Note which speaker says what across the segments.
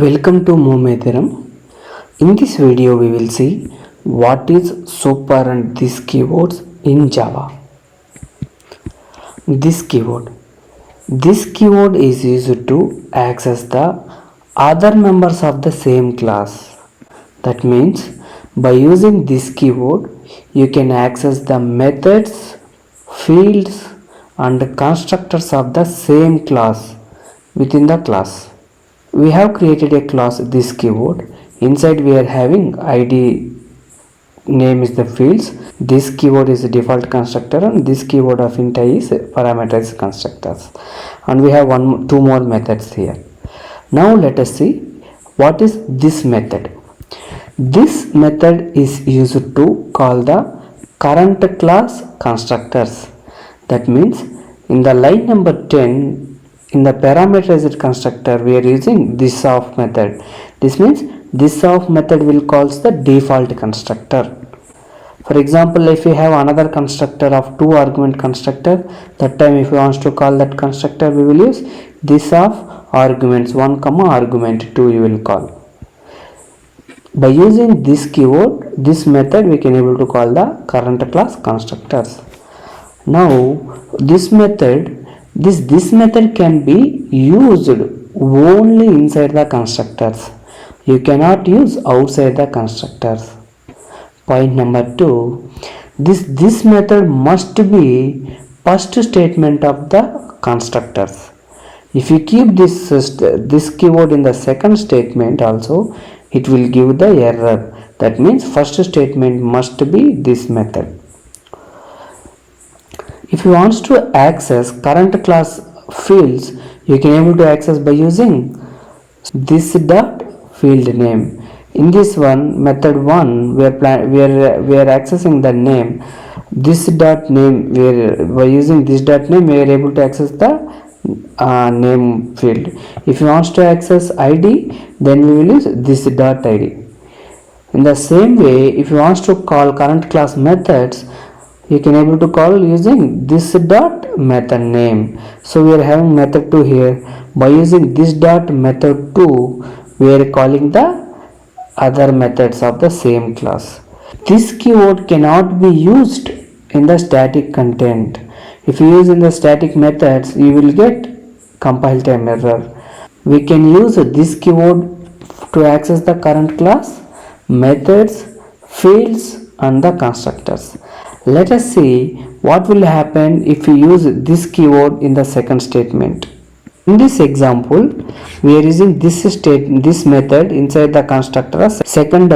Speaker 1: Welcome to momedaram. In this video we will see what is super and these keywords in Java. This keyword is used to access the other members of the same class. That means by using this keyword you can access the methods, fields and constructors of the same class within the class. We have created a class this keyword. Inside we are having id, name is the fields. This keyword is the default constructor and this keyword of int I is parameterized constructors, and we have two more methods here. Now let us see what is this method. This method is used to call the current class constructors. That means in the line number 10, in the parameterized constructor we are using this of method. This means this of method will calls the default constructor. For example, if we have another constructor of 2 argument constructor, that time if we want to call that constructor we will use this of arguments 1 comma argument 2 you will call. By using this keyword, this method, we can able to call the current class constructors. Now this method can be used only inside the constructors. You cannot use outside the constructors. Point number 2, this method must be first statement of the constructors. If you keep this keyword in the second statement also, it will give the error. That means first statement must be this method. If you want to access current class fields, you can able to access by using this dot field name. In this one, method 1, we are accessing the name. This dot name, by using this dot name we are able to access the name field. If you want to access id, then we will use this dot id. In the same way, if you want to call current class methods, you can able to call using this dot method name. So we are having method 2 here. By using this dot method 2, we are calling the other methods of the same class. This keyword cannot be used in the static content. If you use in the static methods, you will get compile time error. We can use this keyword to access the current class, methods, fields and the constructors. Let us see what will happen if we use this keyword in the second statement. In this example, we are using this method inside the constructor as second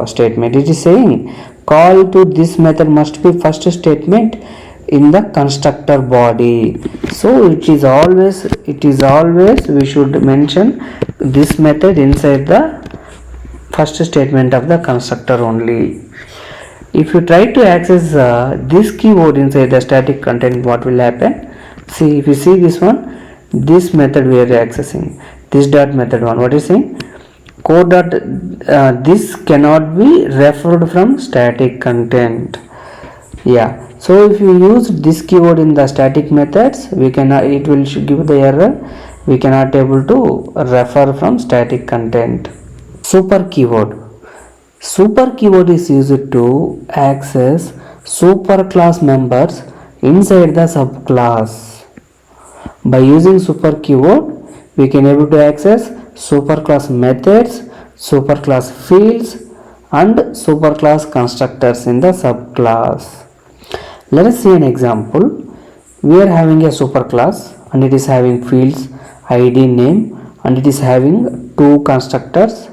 Speaker 1: statement. It is saying call to this method must be first statement in the constructor body. So it is always we should mention this method inside the first statement of the constructor only. If you try to access this keyword inside the static content, what will happen? See, if you see this one, this method we are accessing, this dot method one, what is saying? Code dot this cannot be referred from static content. Yeah, so if you use this keyword in the static methods, we cannot, it will give the error. We cannot able to refer from static content. Super keyword. Super keyword is used to access superclass members inside the subclass. By using super keyword, we can able to access superclass methods, superclass fields and superclass constructors in the subclass. Let us see an example. We are having a superclass and it is having fields, id, name, and it is having 2 constructors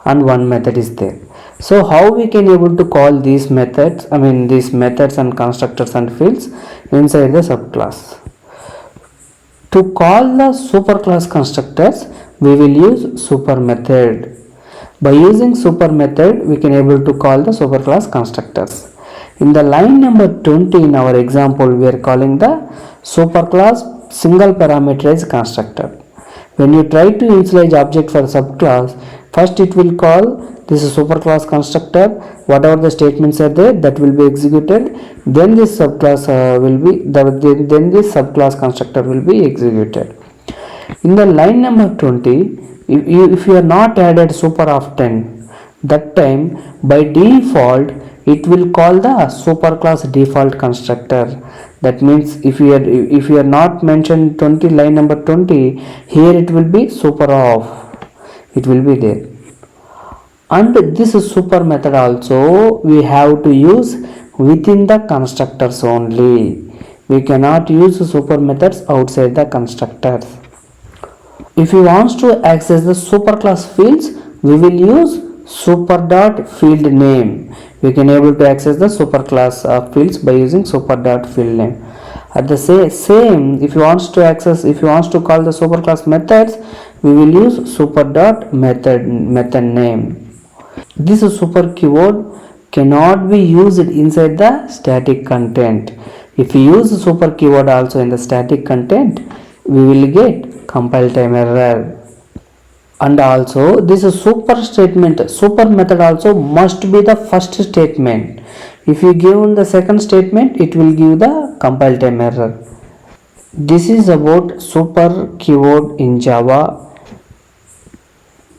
Speaker 1: and 1 method is there. So how we can able to call these methods, these methods and constructors and fields inside the subclass. To call the superclass constructors, we will use super method. By using super method, we can able to call the superclass constructors. In the line number 20 in our example, we are calling the superclass single parameterized constructor. When you try to initialize object for subclass, first it will call this is superclass constructor, whatever the statements are there that will be executed, then this subclass then this subclass constructor will be executed. In the line number 20, if you are not added super often, that time by default it will call the superclass default constructor. That means if you are not mentioned 20 line number 20, here it will be super off, it will be there. And this super method also we have to use within the constructors only. We cannot use super methods outside the constructors. If we want to access the superclass fields, we will use super dot field name. We can able to access the superclass fields by using super dot field name. At the same, if you want to access, if you want to call the superclass methods, we will use super dot method name. This super keyword cannot be used inside the static content. If we use super keyword also in the static content, we will get compile time error. And also this super statement, super method also must be the first statement. If you give the second statement, it will give the compile time error. This is about super keyword in Java.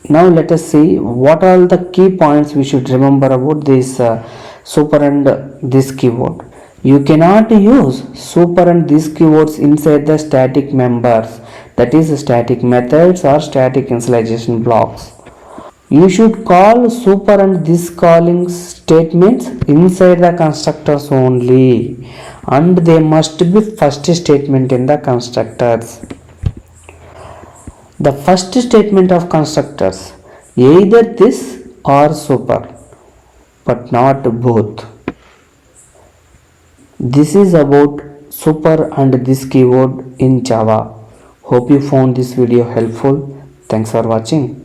Speaker 1: Now let us see what are the key points we should remember about this super and this keyword. You cannot use super and this keywords inside the static members, that is static methods or static initialization blocks. You should call super and this calling statements inside the constructors only, and they must be first statement in the constructors. The first statement of constructors, either this or super, but not both. This is about super and this keyword in Java. Hope you found this video helpful. Thanks for watching.